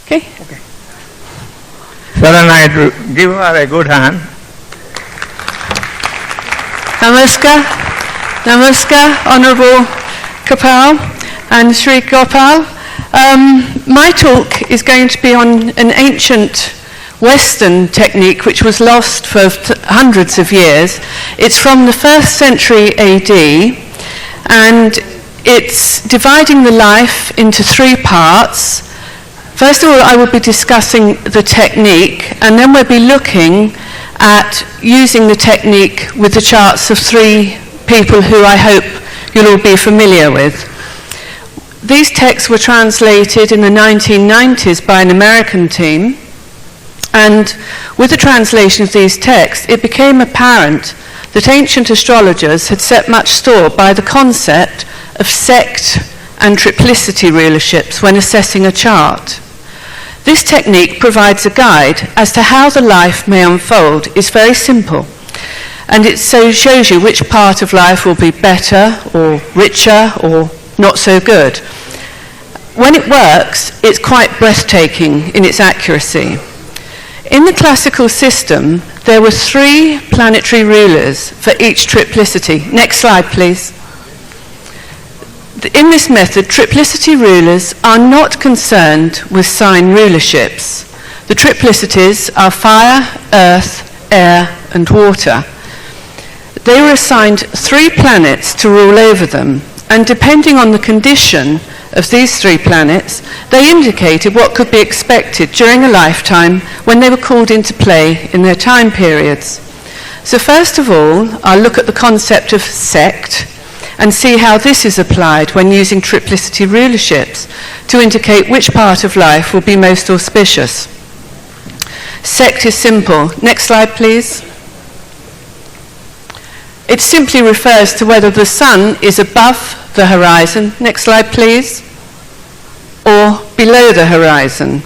Okay. Sharon, I give her a good hand. Namaskar. Namaskar, Honourable Gopal and Sri Gopal. My talk is going to be on an ancient Western technique which was lost for hundreds of years. It's from the 1st century AD, and it's dividing the life into 3 parts. First of all, I will be discussing the technique, and then we'll be looking at using the technique with the charts of 3 people who I hope you'll all be familiar with. These texts were translated in the 1990s by an American team, and with the translation of these texts, it became apparent that ancient astrologers had set much store by the concept of sect and triplicity rulerships when assessing a chart. This technique provides a guide as to how the life may unfold. It's very simple, and it so shows you which part of life will be better or richer or not so good. When it works, it's quite breathtaking in its accuracy. In the classical system, there were 3 planetary rulers for each triplicity. Next slide, please. In this method, triplicity rulers are not concerned with sign rulerships. The triplicities are fire, earth, air, and water. They were assigned 3 planets to rule over them, and depending on the condition of these 3 planets, they indicated what could be expected during a lifetime when they were called into play in their time periods. So first of all, I'll look at the concept of sect and see how this is applied when using triplicity rulerships to indicate which part of life will be most auspicious. Sect is simple. Next slide, please. It simply refers to whether the sun is above the horizon, next slide please, or below the horizon.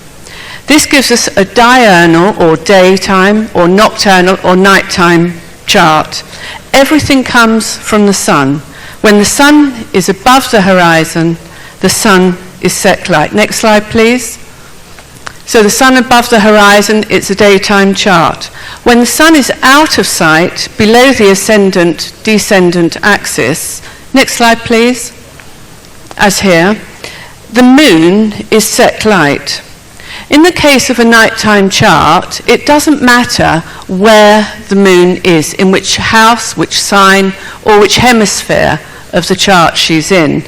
This gives us a diurnal or daytime or nocturnal or nighttime chart. Everything comes from the sun. When the sun is above the horizon, the sun is sect-like. Next slide please. So the sun above the horizon, it's a daytime chart. When the sun is out of sight, below the ascendant-descendant axis, next slide please, as here, the moon is sect-light. In the case of a nighttime chart, it doesn't matter where the moon is, in which house, which sign, or which hemisphere of the chart she's in.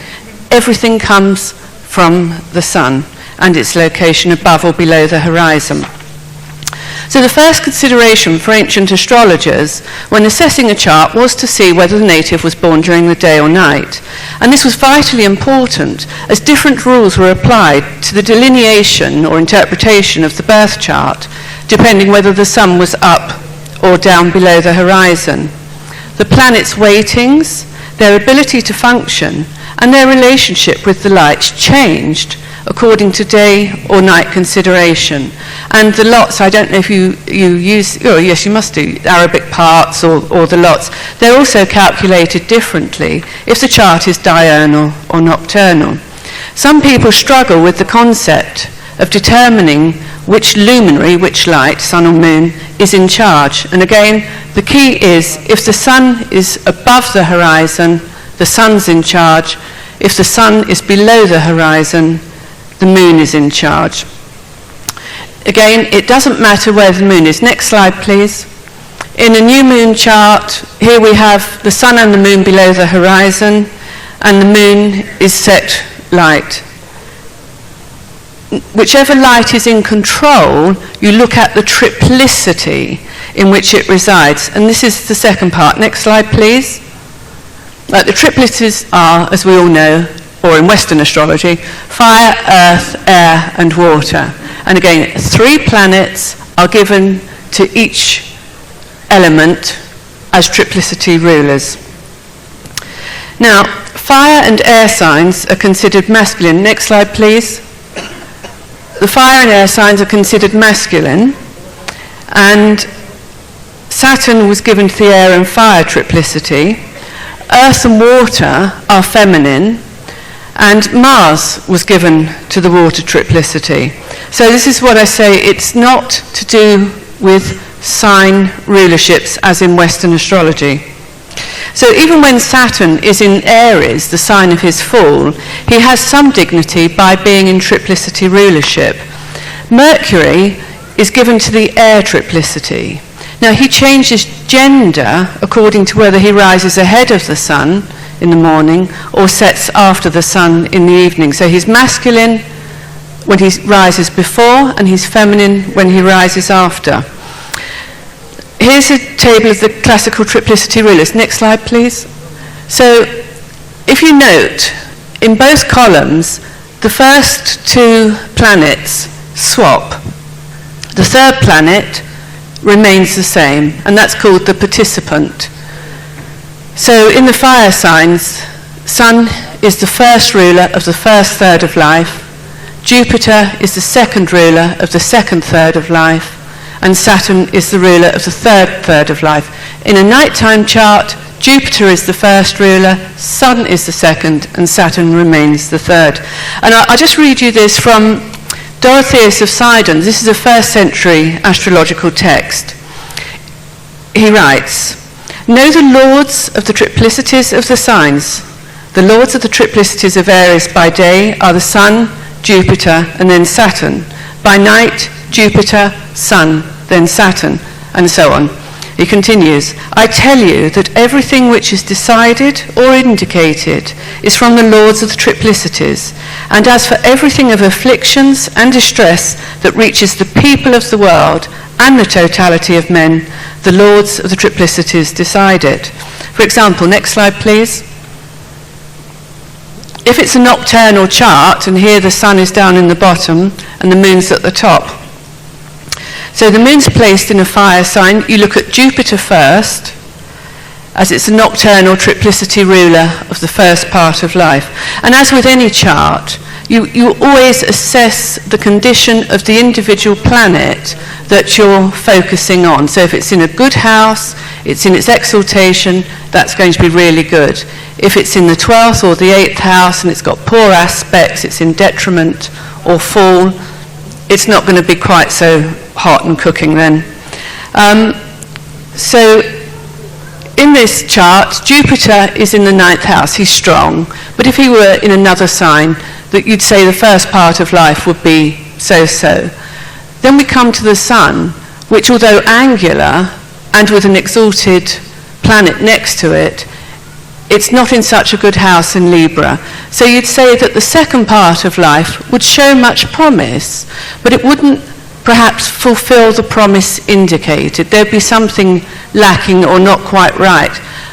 Everything comes from the sun and its location above or below the horizon. So the first consideration for ancient astrologers when assessing a chart was to see whether the native was born during the day or night. And this was vitally important as different rules were applied to the delineation or interpretation of the birth chart, depending whether the sun was up or down below the horizon. The planets' weightings, their ability to function, and their relationship with the light changed according to day or night consideration. And the lots, I don't know if you use, oh yes you must do, Arabic parts or the lots, they're also calculated differently if the chart is diurnal or nocturnal. Some people struggle with the concept of determining which luminary, which light, sun or moon, is in charge. And again, the key is if the sun is above the horizon, the sun's in charge. If the sun is below the horizon, the moon is in charge. Again, it doesn't matter where the moon is. Next slide, please. In a new moon chart, here we have the sun and the moon below the horizon, and the moon is set light. Whichever light is in control, you look at the triplicity in which it resides. And this is the second part. Next slide, please. Like the triplicities are, as we all know, or in Western astrology, fire, earth, air, and water. And again, 3 planets are given to each element as triplicity rulers. Now, fire and air signs are considered masculine. Next slide, please. The fire and air signs are considered masculine, and Saturn was given to the air and fire triplicity. Earth and water are feminine, and Mars was given to the water triplicity. So this is what I say, it's not to do with sign rulerships as in Western astrology. So even when Saturn is in Aries, the sign of his fall, he has some dignity by being in triplicity rulership. Mercury is given to the air triplicity. Now he changes gender according to whether he rises ahead of the sun in the morning or sets after the sun in the evening. So he's masculine when he rises before and he's feminine when he rises after. Here's a table of the classical triplicity rulers. Next slide, please. So if you note, in both columns, the first two planets swap. The third planet remains the same, and that's called the participant. So in the fire signs, Sun is the first ruler of the first third of life, Jupiter is the second ruler of the second third of life, and Saturn is the ruler of the third third of life. In a nighttime chart, Jupiter is the first ruler, Sun is the second, and Saturn remains the third. And I'll just read you this from Dorotheus of Sidon. This is a 1st century astrological text. He writes, "Know the lords of the triplicities of the signs. The lords of the triplicities of Aries by day are the Sun, Jupiter, and then Saturn. By night, Jupiter, Sun, then Saturn," and so on. He continues, "I tell you that everything which is decided or indicated is from the lords of the triplicities, and as for everything of afflictions and distress that reaches the people of the world and the totality of men, the lords of the triplicities decide it." For example, next slide please. If it's a nocturnal chart, and here the sun is down in the bottom and the moon's at the top. So the moon's placed in a fire sign. You look at Jupiter first, as it's a nocturnal triplicity ruler of the first part of life. And as with any chart, you always assess the condition of the individual planet that you're focusing on. So if it's in a good house, it's in its exaltation, that's going to be really good. If it's in the 12th or the 8th house and it's got poor aspects, it's in detriment or fall, it's not going to be quite so hot and cooking then. So in this chart, Jupiter is in the 9th house, he's strong, but if he were in another sign, that you'd say the first part of life would be so-so. Then we come to the Sun, which although angular and with an exalted planet next to it, it's not in such a good house in Libra. So you'd say that the second part of life would show much promise, but it wouldn't perhaps fulfill the promise indicated. There'd be something lacking or not quite right.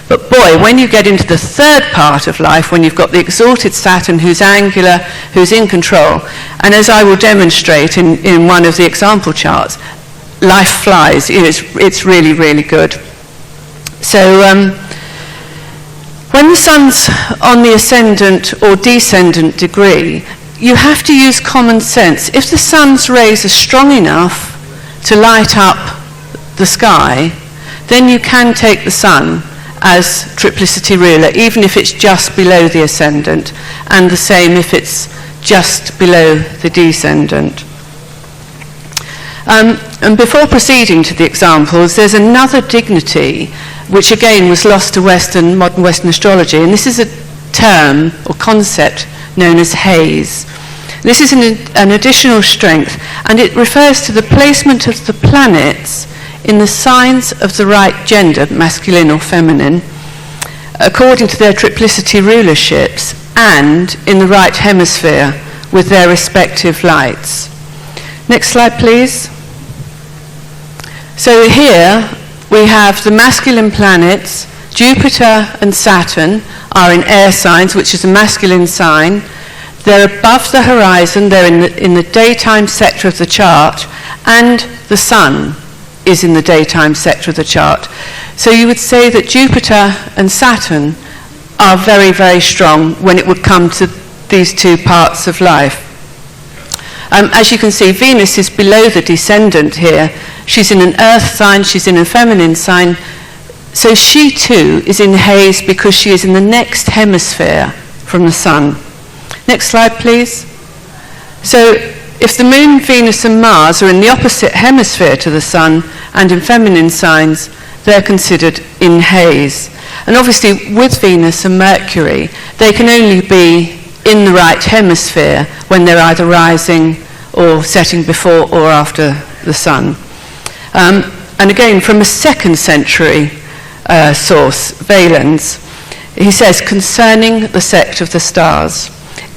But boy, when you get into the third part of life, when you've got the exalted Saturn who's angular, who's in control, and as I will demonstrate in one of the example charts, life flies. It's really, really good. So when the sun's on the ascendant or descendant degree, you have to use common sense. If the sun's rays are strong enough to light up the sky, then you can take the sun as triplicity ruler, even if it's just below the ascendant, and the same if it's just below the descendant. And before proceeding to the examples, there's another dignity which again was lost to modern Western astrology, and this is a term or concept known as haze. This is an additional strength, and it refers to the placement of the planets in the signs of the right gender, masculine or feminine, according to their triplicity rulerships, and in the right hemisphere with their respective lights. Next slide, please. So here we have the masculine planets. Jupiter and Saturn are in air signs, which is a masculine sign. They're above the horizon, they're in the daytime sector of the chart, and the sun is in the daytime sector of the chart. So you would say that Jupiter and Saturn are very, very strong when it would come to these two parts of life. As you can see, Venus is below the descendant here. She's in an earth sign, she's in a feminine sign. So she too is in haze because she is in the next hemisphere from the sun. Next slide, please. So if the Moon, Venus and Mars are in the opposite hemisphere to the Sun and in feminine signs, they're considered in haze. And obviously with Venus and Mercury, they can only be in the right hemisphere when they're either rising or setting before or after the Sun. And again, from a 2nd century source, Valens, he says, concerning the sect of the stars,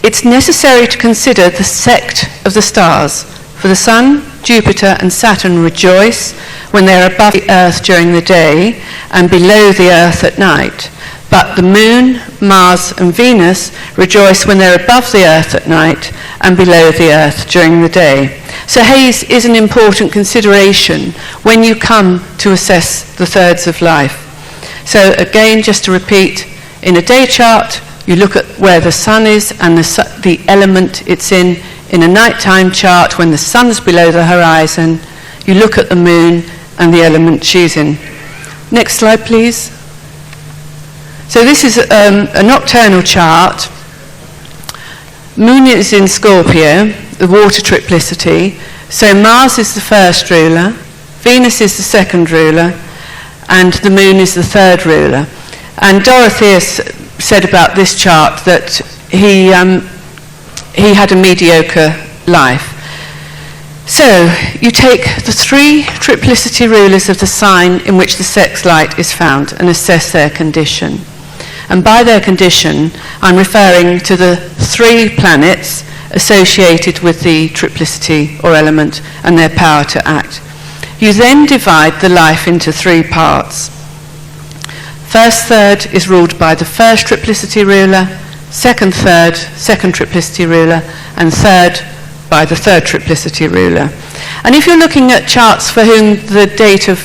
it's necessary to consider the sect of the stars, for the Sun, Jupiter and Saturn rejoice when they are above the Earth during the day and below the Earth at night. But the Moon, Mars and Venus rejoice when they're above the Earth at night and below the Earth during the day. So haze is an important consideration when you come to assess the thirds of life. So again, just to repeat, in a day chart, you look at where the Sun is and the element it's in. In a nighttime chart, when the Sun's below the horizon, you look at the Moon and the element she's in. Next slide, please. So this is a nocturnal chart. Moon is in Scorpio, the water triplicity. So Mars is the first ruler, Venus is the second ruler, and the Moon is the third ruler. And Dorotheus said about this chart that he had a mediocre life. So you take the 3 triplicity rulers of the sign in which the sex light is found and assess their condition. And by their condition, I'm referring to the 3 planets associated with the triplicity or element and their power to act. You then divide the life into 3 parts. First third is ruled by the first triplicity ruler, second third, second triplicity ruler, and third by the third triplicity ruler. And if you're looking at charts for whom the date of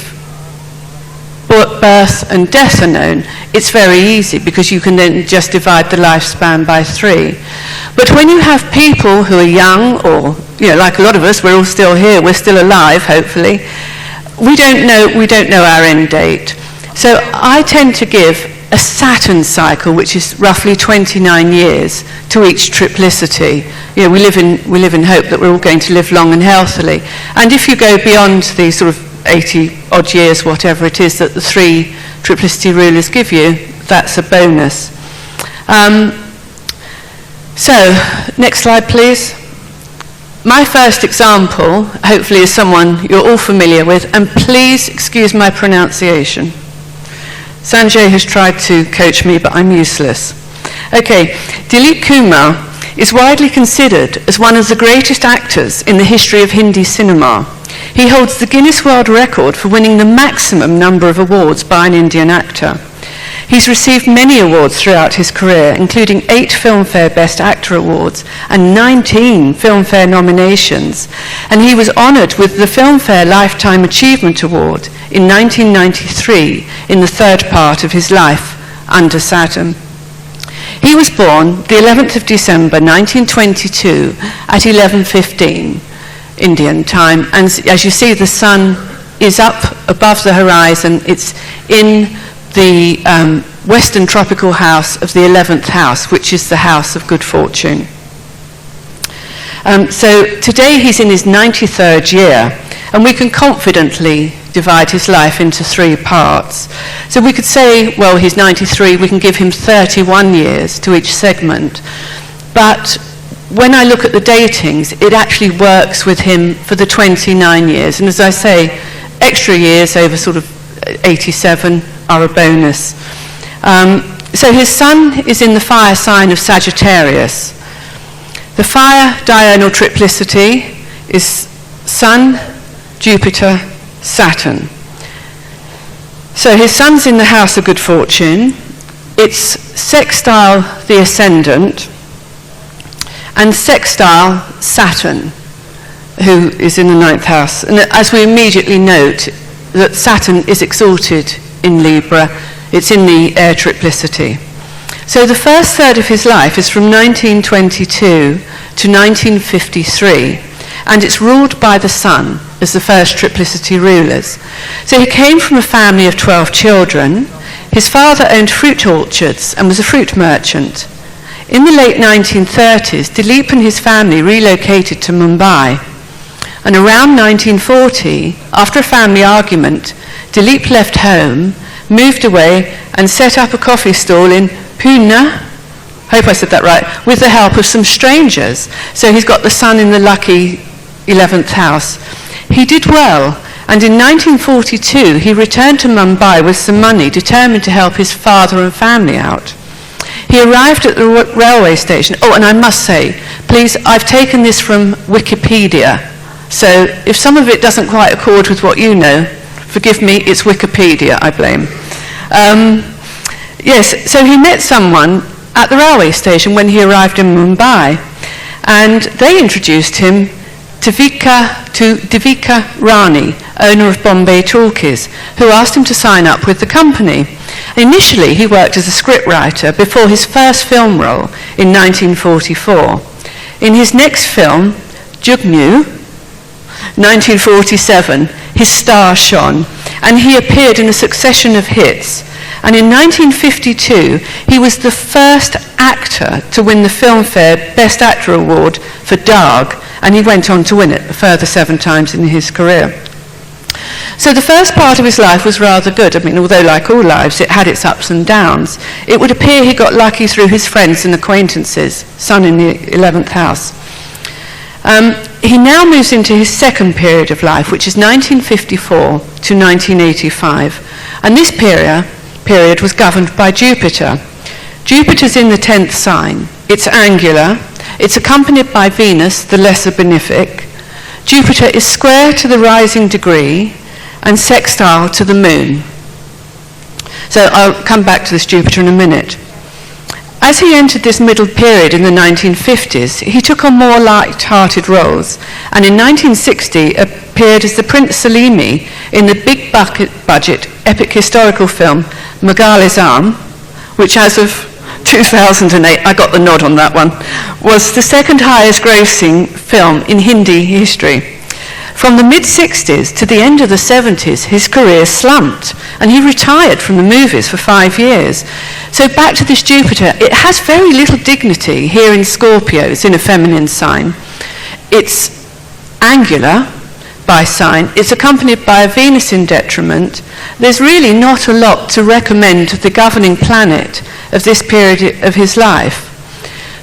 birth and death are known, it's very easy because you can then just divide the lifespan by 3. But when you have people who are young, or like a lot of us, we're all still here, we're still alive, hopefully, we don't know our end date. So I tend to give a Saturn cycle, which is roughly 29 years, to each triplicity. We live in hope that we're all going to live long and healthily. And if you go beyond the sort of 80 odd years, whatever it is that the 3 triplicity rulers give you, that's a bonus. So, next slide please. My first example, hopefully, is someone you're all familiar with, and please excuse my pronunciation. Sanjay has tried to coach me, but I'm useless. Okay, Dilip Kumar is widely considered as one of the greatest actors in the history of Hindi cinema. He holds the Guinness World Record for winning the maximum number of awards by an Indian actor. He's received many awards throughout his career, including 8 Filmfare Best Actor Awards and 19 Filmfare nominations, and he was honoured with the Filmfare Lifetime Achievement Award in 1993 in the third part of his life, under Saturn. He was born the 11th of December 1922 at 11:15 Indian time, and as you see, the Sun is up above the horizon. It's in the Western tropical house of the 11th house, which is the house of good fortune. So today he's in his 93rd year, and we can confidently divide his life into 3 parts. So we could say, well, he's 93, we can give him 31 years to each segment. But when I look at the datings, it actually works with him for the 29 years. And as I say, extra years over sort of 87 are a bonus. So his Sun is in the fire sign of Sagittarius. The fire diurnal triplicity is Sun, Jupiter, Saturn. So his Sun's in the house of good fortune. It's sextile the ascendant and sextile Saturn, who is in the 9th house. And as we immediately note, that Saturn is exalted in Libra. It's in the air triplicity. So the first third of his life is from 1922 to 1953, and it's ruled by the Sun as the first triplicity rulers. So he came from a family of 12 children. His father owned fruit orchards and was a fruit merchant. In the late 1930s, Dilip and his family relocated to Mumbai. And around 1940, after a family argument, Dilip left home, moved away, and set up a coffee stall in Pune, hope I said that right, with the help of some strangers. So he's got the sun in the lucky 11th house. He did well, and in 1942 he returned to Mumbai with some money, determined to help his father and family out. He arrived at the railway station. Oh, and I must say, please, I've taken this from Wikipedia, so if some of it doesn't quite accord with what you know, forgive me, it's Wikipedia, I blame. Yes, so he met someone at the railway station when he arrived in Mumbai, and they introduced him to Devika Rani, owner of Bombay Talkies, who asked him to sign up with the company. Initially, he worked as a scriptwriter before his first film role in 1944. In his next film, Jugnu, 1947, his star shone, and he appeared in a succession of hits. And in 1952, he was the first actor to win the Filmfare Best Actor Award for Darg, and he went on to win it a further 7 times in his career. So the first part of his life was rather good. I mean, although like all lives, it had its ups and downs. It would appear he got lucky through his friends and acquaintances, sun in the 11th house. He now moves into his second period of life, which is 1954 to 1985. And this period was governed by Jupiter. Jupiter's in the 10th sign. It's angular. It's accompanied by Venus, the lesser benefic. Jupiter is square to the rising degree and sextile to the moon. So I'll come back to this Jupiter in a minute. As he entered this middle period in the 1950s, he took on more light-hearted roles, and in 1960 appeared as the Prince Salimi in the big budget epic historical film Mughal Azam, which as of 2008, I got the nod on that one, was the second highest grossing film in Hindi history. From the mid-60s to the end of the 70s, his career slumped, and he retired from the movies for 5 years. So back to this Jupiter, it has very little dignity here in Scorpio. It's in a feminine sign. It's angular by sign. It's accompanied by a Venus in detriment. There's really not a lot to recommend the governing planet of this period of his life.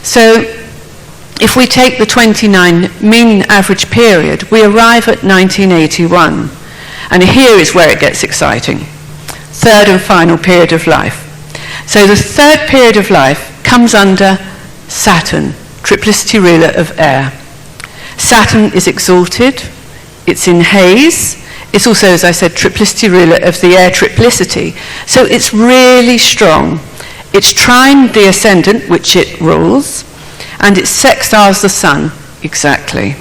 So if we take the 29 mean average period, we arrive at 1981. And here is where it gets exciting. Third and final period of life. So the third period of life comes under Saturn, triplicity ruler of air. Saturn is exalted. It's in haze. It's also, as I said, triplicity ruler of the air, triplicity. So it's really strong. It's trine the ascendant, which it rules, and it sextiles the sun, exactly.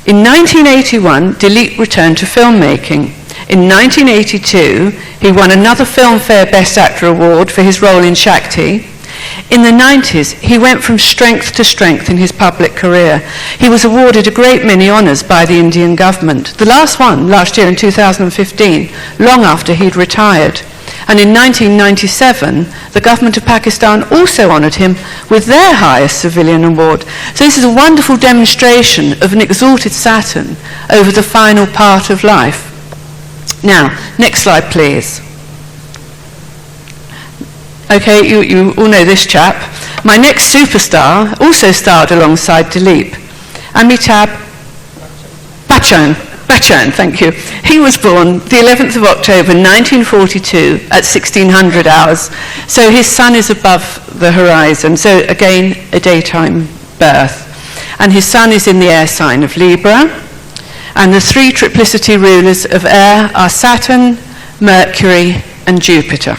In 1981, Dilip returned to filmmaking. In 1982, he won another Filmfare Best Actor Award for his role in Shakti. In the 90s, he went from strength to strength in his public career. He was awarded a great many honours by the Indian government. The last one, last year in 2015, long after he'd retired. And in 1997, the government of Pakistan also honoured him with their highest civilian award. So this is a wonderful demonstration of an exalted Saturn over the final part of life. Now, next slide, please. Okay, you all know this chap. My next superstar also starred alongside Dilip, Amitabh Bachchan, thank you. He was born the 11th of October 1942 at 1600 hours. So his sun is above the horizon. So again, a daytime birth. And his sun is in the air sign of Libra. And the 3 triplicity rulers of air are Saturn, Mercury, and Jupiter.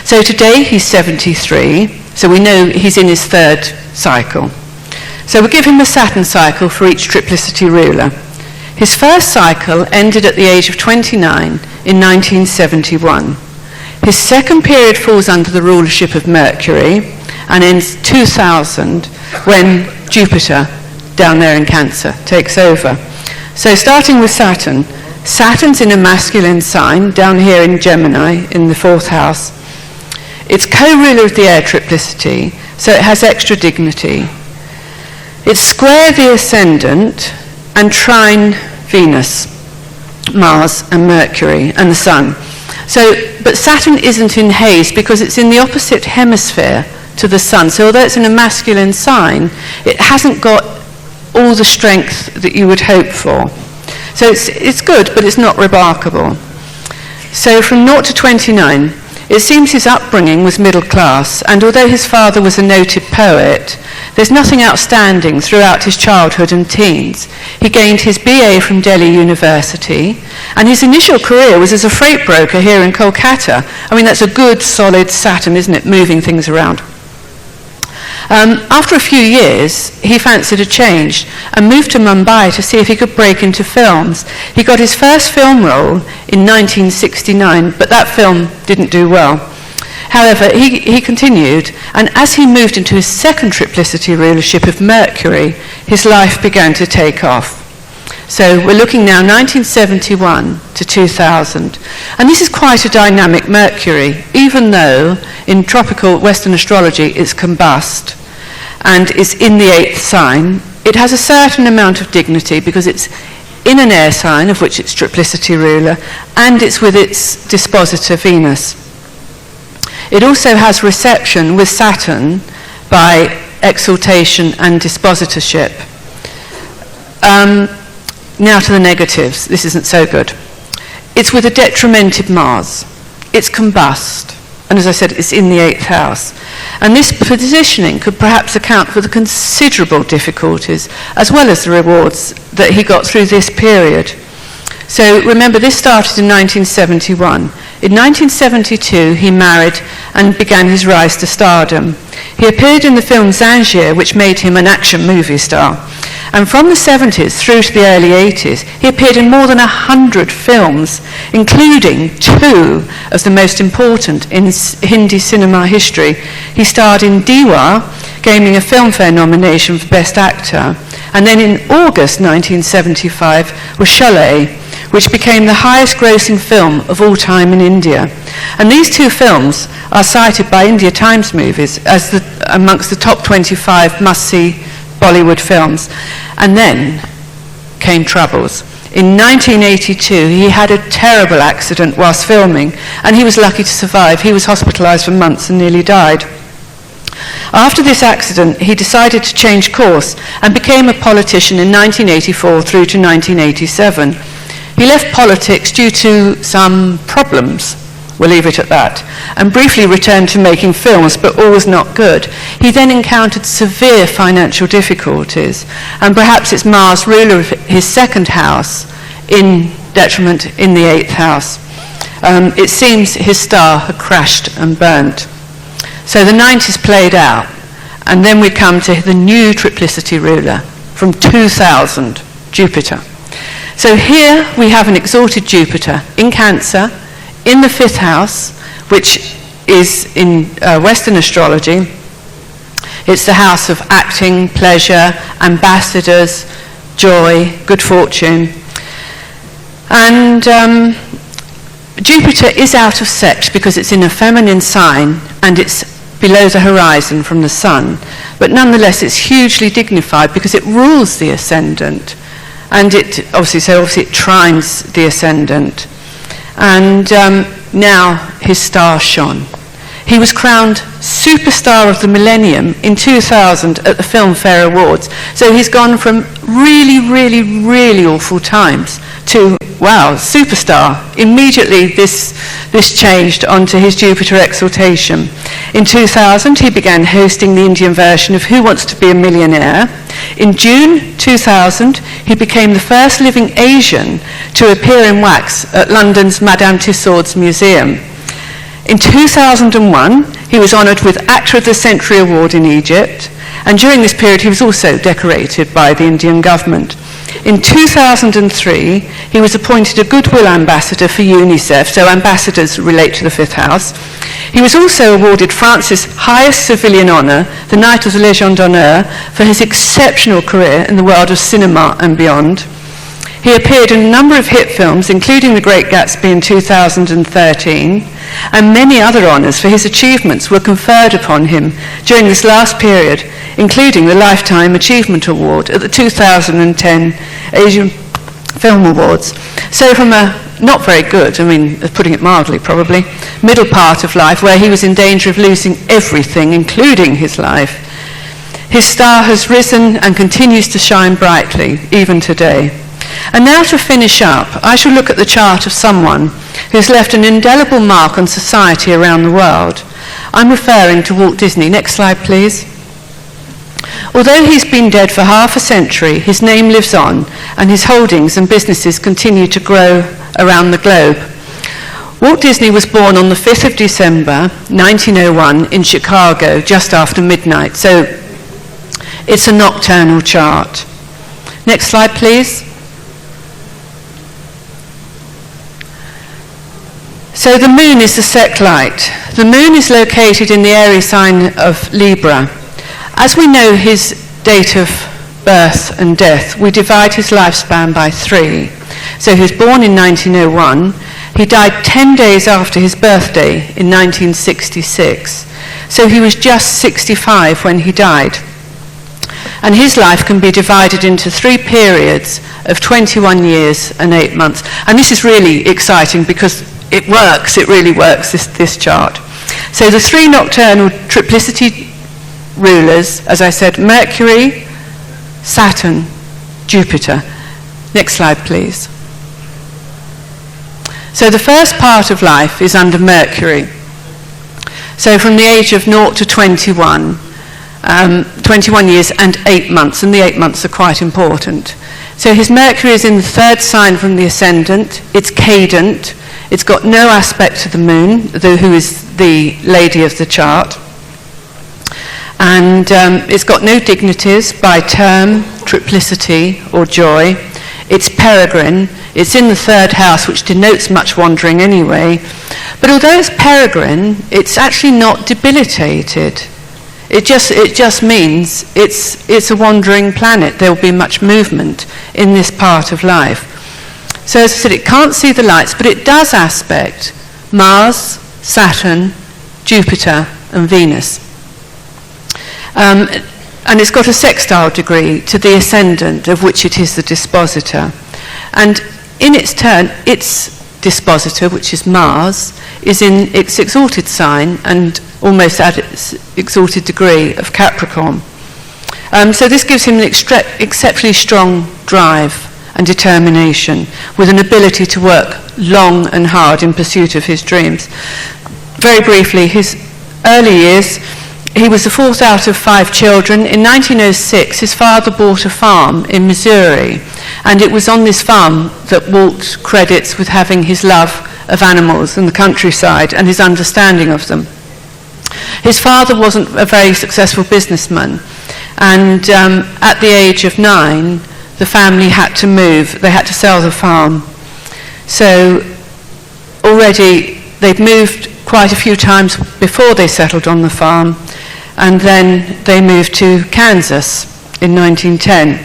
So today he's 73. So we know he's in his 3rd cycle. So we'll give him a Saturn cycle for each triplicity ruler. His first cycle ended at the age of 29 in 1971. His second period falls under the rulership of Mercury and ends 2000 when Jupiter, down there in Cancer, takes over. So starting with Saturn, Saturn's in a masculine sign down here in Gemini in the 4th house. It's co-ruler of the air triplicity, so it has extra dignity. It's square the ascendant and trine Venus, Mars and Mercury and the Sun. But Saturn isn't in haze because it's in the opposite hemisphere to the Sun. So although it's in a masculine sign, it hasn't got all the strength that you would hope for. So it's good, but it's not remarkable. So from 0 to 29, it seems his upbringing was middle class, and although his father was a noted poet, there's nothing outstanding throughout his childhood and teens. He gained his BA from Delhi University, and his initial career was as a freight broker here in Kolkata. I mean, that's a good, solid Saturn, isn't it, moving things around. After a few years, he fancied a change and moved to Mumbai to see if he could break into films. He got his first film role in 1969, but that film didn't do well. However, he continued, and as he moved into his second triplicity rulership of Mercury, his life began to take off. So we're looking now 1971 to 2000. And this is quite a dynamic Mercury, even though in tropical Western astrology it's combust and is in the 8th sign. It has a certain amount of dignity because it's in an air sign, of which it's triplicity ruler, and it's with its dispositor Venus. It also has reception with Saturn by exaltation and dispositorship. Now to the negatives. This isn't so good. It's with a detrimented Mars. It's combust. And as I said, it's in the 8th house. And this positioning could perhaps account for the considerable difficulties, as well as the rewards that he got through this period. So remember, this started in 1971. In 1972, he married and began his rise to stardom. He appeared in the film Zangier, which made him an action movie star. And from the 70s through to the early 80s, he appeared in more than 100 films, including 2 of the most important in Hindi cinema history. He starred in Diwa, gaining a Filmfare nomination for Best Actor. And then in August 1975 was Sholay, which became the highest grossing film of all time in India. And these 2 films are cited by India Times Movies as amongst the top 25 must-see Bollywood films. And then came troubles. In 1982, he had a terrible accident whilst filming, and he was lucky to survive. He was hospitalised for months and nearly died. After this accident, he decided to change course and became a politician in 1984 through to 1987. He left politics due to some problems, we'll leave it at that, and briefly returned to making films, but all was not good. He then encountered severe financial difficulties, and perhaps it's Mars, ruler of his second house, in detriment in the 8th house. It seems his star had crashed and burnt. So the 90s played out, and then we come to the new triplicity ruler from 2000, Jupiter. So here we have an exalted Jupiter in Cancer, in the 5th house, which is in Western astrology. It's the house of acting, pleasure, ambassadors, joy, good fortune. And Jupiter is out of sect because it's in a feminine sign and it's below the horizon from the Sun. But nonetheless, it's hugely dignified because it rules the ascendant. And it obviously it trines the ascendant. And now his star shone. He was crowned Superstar of the Millennium in 2000 at the Filmfare Awards. So he's gone from really, really, really awful times to, wow, superstar. Immediately this changed onto his Jupiter exaltation. In 2000, he began hosting the Indian version of Who Wants to Be a Millionaire. In June 2000, he became the first living Asian to appear in wax at London's Madame Tussauds Museum. In 2001, he was honoured with Actor of the Century Award in Egypt, and during this period he was also decorated by the Indian government. In 2003, he was appointed a Goodwill Ambassador for UNICEF, so ambassadors relate to the 5th house. He was also awarded France's highest civilian honour, the Knight of the Légion d'Honneur, for his exceptional career in the world of cinema and beyond. He appeared in a number of hit films, including The Great Gatsby in 2013, and many other honours for his achievements were conferred upon him during this last period, including the Lifetime Achievement Award at the 2010 Asian Film Awards. So from a not very good, putting it mildly probably, middle part of life where he was in danger of losing everything, including his life, his star has risen and continues to shine brightly, even today. And now to finish up, I shall look at the chart of someone who's left an indelible mark on society around the world. I'm referring to Walt Disney. Next slide, please. Although he's been dead for half a century, his name lives on, and his holdings and businesses continue to grow around the globe. Walt Disney was born on the 5th of December, 1901, in Chicago, just after midnight, so it's a nocturnal chart. Next slide, please. So the moon is the sect light. The moon is located in the Aries sign of Libra. As we know his date of birth and death, we divide his lifespan by 3. So he was born in 1901. He died 10 days after his birthday in 1966. So he was just 65 when he died. And his life can be divided into 3 periods of 21 years and 8 months. And this is really exciting because it works, it really works, this chart. So the 3 nocturnal triplicity rulers, as I said, Mercury, Saturn, Jupiter. Next slide, please. So the first part of life is under Mercury. So from the age of 0 to 21, 21 years and 8 months, and the 8 months are quite important. So his Mercury is in the 3rd sign from the ascendant. It's cadent. It's got no aspect to the moon, who is the lady of the chart. And it's got no dignities by term, triplicity, or joy. It's peregrine. It's in the 3rd house, which denotes much wandering anyway. But although it's peregrine, it's actually not debilitated. It just means it's a wandering planet. There will be much movement in this part of life. So as I said, it can't see the lights, but it does aspect Mars, Saturn, Jupiter, and Venus. And it's got a sextile degree to the ascendant, of which it is the dispositor. And in its turn, its dispositor, which is Mars, is in its exalted sign and almost at its exalted degree of Capricorn. So this gives him an exceptionally strong drive and determination, with an ability to work long and hard in pursuit of his dreams. Very briefly, his early years, he was the 4th out of 5 children. In 1906, his father bought a farm in Missouri, and it was on this farm that Walt credits with having his love of animals and the countryside and his understanding of them. His father wasn't a very successful businessman, and at the age of 9, the family had to move. They had to sell the farm. So already they'd moved quite a few times before they settled on the farm, and then they moved to Kansas in 1910.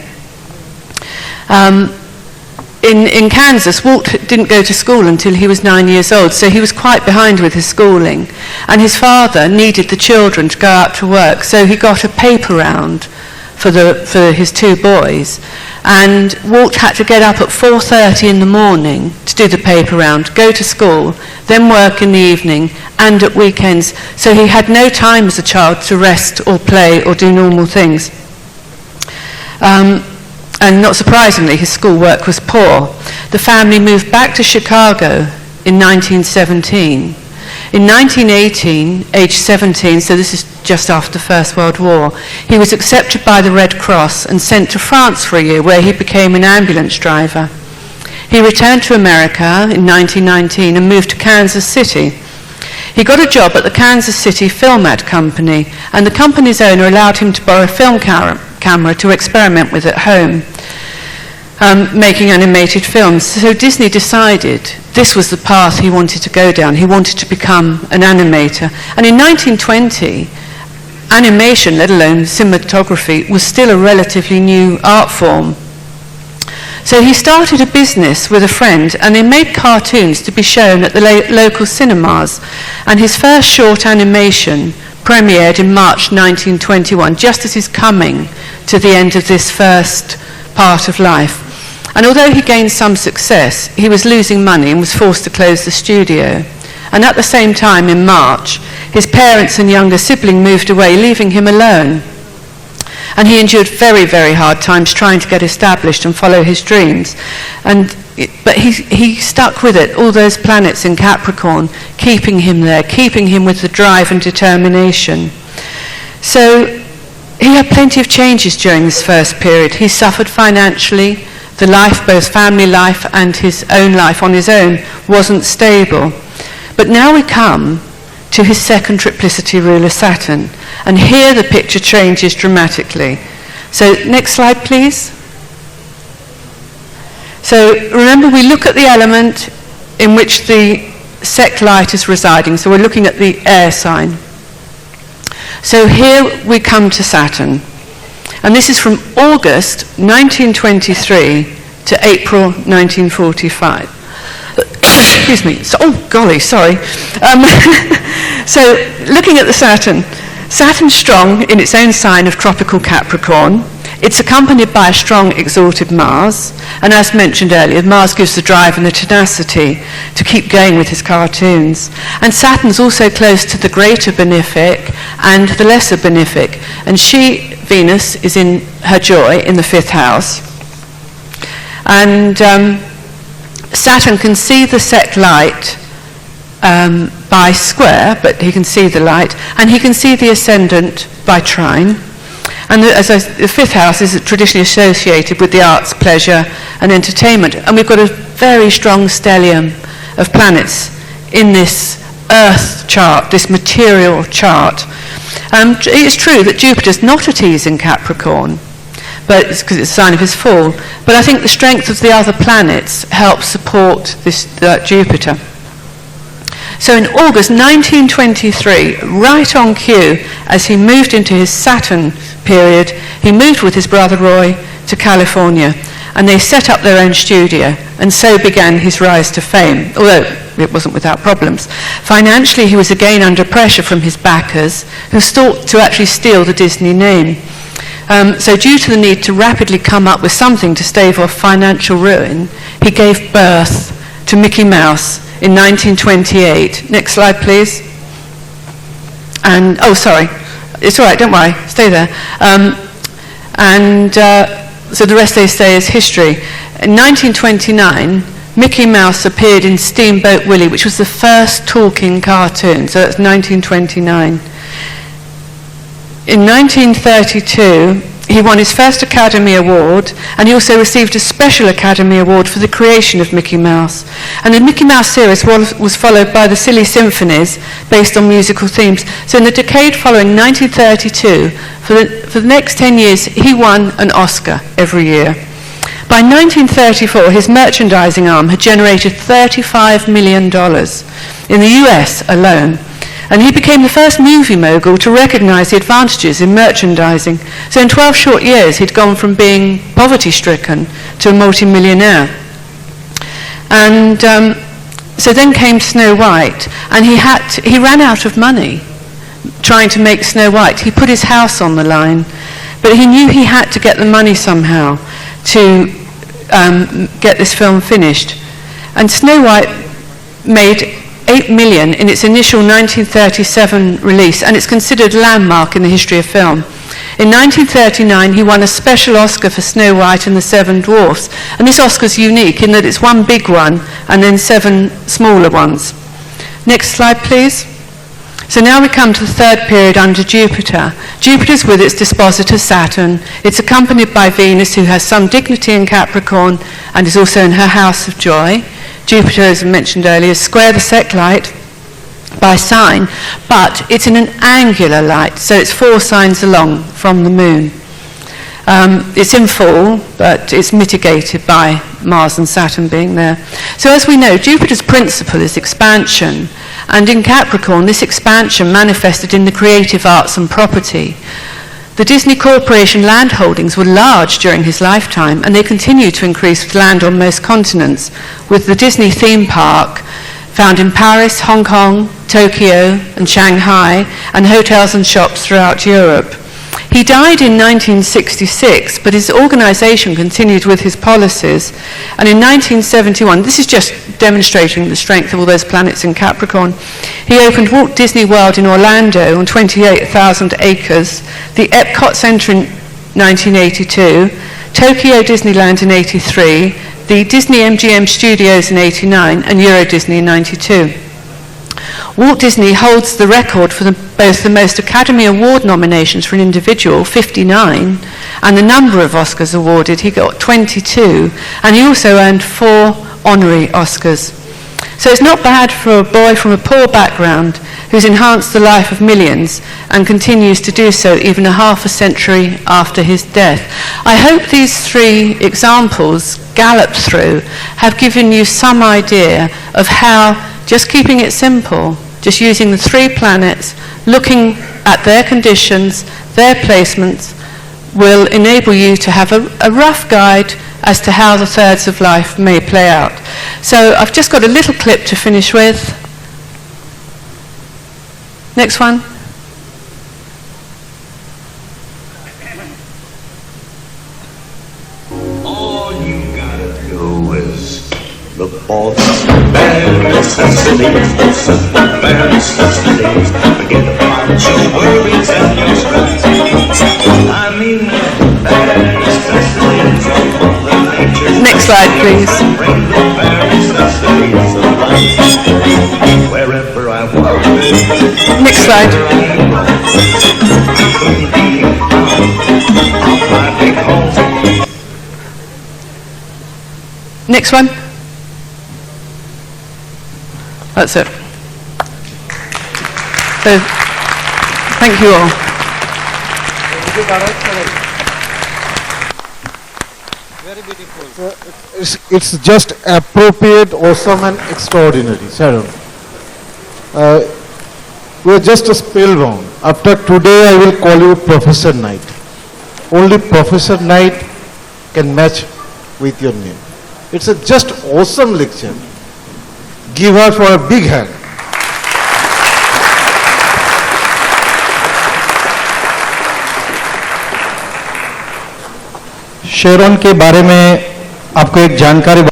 In Kansas, Walt didn't go to school until he was 9 years old, so he was quite behind with his schooling. And his father needed the children to go out to work, so he got a paper round for his 2 boys. And Walt had to get up at 4:30 in the morning to do the paper round, go to school, then work in the evening and at weekends. So he had no time as a child to rest or play or do normal things. And not surprisingly, his schoolwork was poor. The family moved back to Chicago in 1917. In 1918, age 17, so this is just after the First World War, he was accepted by the Red Cross and sent to France for a year, where he became an ambulance driver. He returned to America in 1919 and moved to Kansas City. He got a job at the Kansas City Film Ad Company, and the company's owner allowed him to borrow a film camera to experiment with at home, making animated films. So Disney decided this was the path he wanted to go down. He wanted to become an animator. And in 1920, animation, let alone cinematography, was still a relatively new art form. So he started a business with a friend, and they made cartoons to be shown at the local cinemas. And his first short animation premiered in March 1921, just as he's coming to the end of this first part of life. And although he gained some success, he was losing money and was forced to close the studio. And at the same time, in March, his parents and younger sibling moved away, leaving him alone. And he endured very, very hard times trying to get established and follow his dreams. But he stuck with it, all those planets in Capricorn, keeping him there, keeping him with the drive and determination. So he had plenty of changes during this first period. He suffered financially. The life, both family life and his own life on his own, wasn't stable. But now we come to his second triplicity ruler, Saturn. And here the picture changes dramatically. So next slide, please. So remember, we look at the element in which the sect light is residing. So we're looking at the air sign. So here we come to Saturn. And this is from August 1923 to April 1945. Excuse me. So, oh, golly, sorry. So looking at the Saturn. Saturn's strong in its own sign of tropical Capricorn. It's accompanied by a strong exalted Mars. And as mentioned earlier, Mars gives the drive and the tenacity to keep going with his cartoons. And Saturn's also close to the greater benefic and the lesser benefic. And Venus, is in her joy in the 5th house. And Saturn can see the sect light by square, but he can see the light. And he can see the ascendant by trine. And the 5th house is traditionally associated with the arts, pleasure, and entertainment. And we've got a very strong stellium of planets in this Earth chart, this material chart. It's true that Jupiter's not at ease in Capricorn, but it's because it's a sign of his fall. But I think the strength of the other planets helps support this Jupiter. So in August 1923, right on cue, as he moved into his Saturn period, he moved with his brother Roy to California, and they set up their own studio, and so began his rise to fame, although it wasn't without problems. Financially, he was again under pressure from his backers, who sought to actually steal the Disney name. So due to the need to rapidly come up with something to stave off financial ruin, he gave birth to Mickey Mouse in 1928. Next slide, please. And, oh, sorry. It's all right, don't worry. Stay there. So the rest they say is history. In 1929, Mickey Mouse appeared in Steamboat Willie, which was the first talking cartoon. So that's 1929. In 1932, he won his first Academy Award, and he also received a special Academy Award for the creation of Mickey Mouse. And the Mickey Mouse series was followed by the Silly Symphonies, based on musical themes. So in the decade following 1932, for the next 10 years, he won an Oscar every year. By 1934, his merchandising arm had generated $35 million in the US alone. And he became the first movie mogul to recognize the advantages in merchandising. So in 12 short years, he'd gone from being poverty-stricken to a multi-millionaire. And so then came Snow White, and he ran out of money trying to make Snow White. He put his house on the line, but he knew he had to get the money somehow to get this film finished. And Snow White made $8 million in its initial 1937 release, and it's considered a landmark in the history of film. In 1939, he won a special Oscar for Snow White and the Seven Dwarfs, and this Oscar's unique in that it's one big one and then 7 smaller ones. Next slide, please. So now we come to the third period under Jupiter. Jupiter's with its dispositor Saturn. It's accompanied by Venus, who has some dignity in Capricorn and is also in her house of joy. Jupiter, as I mentioned earlier, is square the sect light by sign, but it's in an angular light, so it's 4 signs along from the moon. It's in fall, but it's mitigated by Mars and Saturn being there. So as we know, Jupiter's principle is expansion, and in Capricorn, this expansion manifested in the creative arts and property. The Disney Corporation land holdings were large during his lifetime, and they continue to increase with land on most continents, with the Disney theme park found in Paris, Hong Kong, Tokyo and Shanghai, and hotels and shops throughout Europe. He died in 1966, but his organisation continued with his policies, and in 1971, this is just demonstrating the strength of all those planets in Capricorn, he opened Walt Disney World in Orlando on 28,000 acres, the Epcot Center in 1982, Tokyo Disneyland in 83, the Disney MGM Studios in 89, and Euro Disney in 92. Walt Disney holds the record for both the most Academy Award nominations for an individual, 59, and the number of Oscars awarded. He got 22, and he also earned 4 honorary Oscars. So it's not bad for a boy from a poor background who's enhanced the life of millions and continues to do so even a half a century after his death. I hope these 3 examples galloped through have given you some idea of how, just keeping it simple, just using the 3 planets, looking at their conditions, their placements, will enable you to have a rough guide as to how the thirds of life may play out. So I've just got a little clip to finish with. Next one. All you gotta do is look for the bare necessities, the simple bare necessities. Forget about your worries and your stress. I mean, bare necessities of Mother Nature. Next slide, please. Bring the bare necessities of life wherever I walk. Next slide. Next one. That's it. So, thank you all. Very beautiful. It's just appropriate, awesome, and extraordinary, Sharon. We're just a spellbound. After today, I will call you Professor Knight. Only Professor Knight can match with your name. It's a just awesome lecture. Give her for a big hand. शेरॉन के बारे में आपको एक जानकारी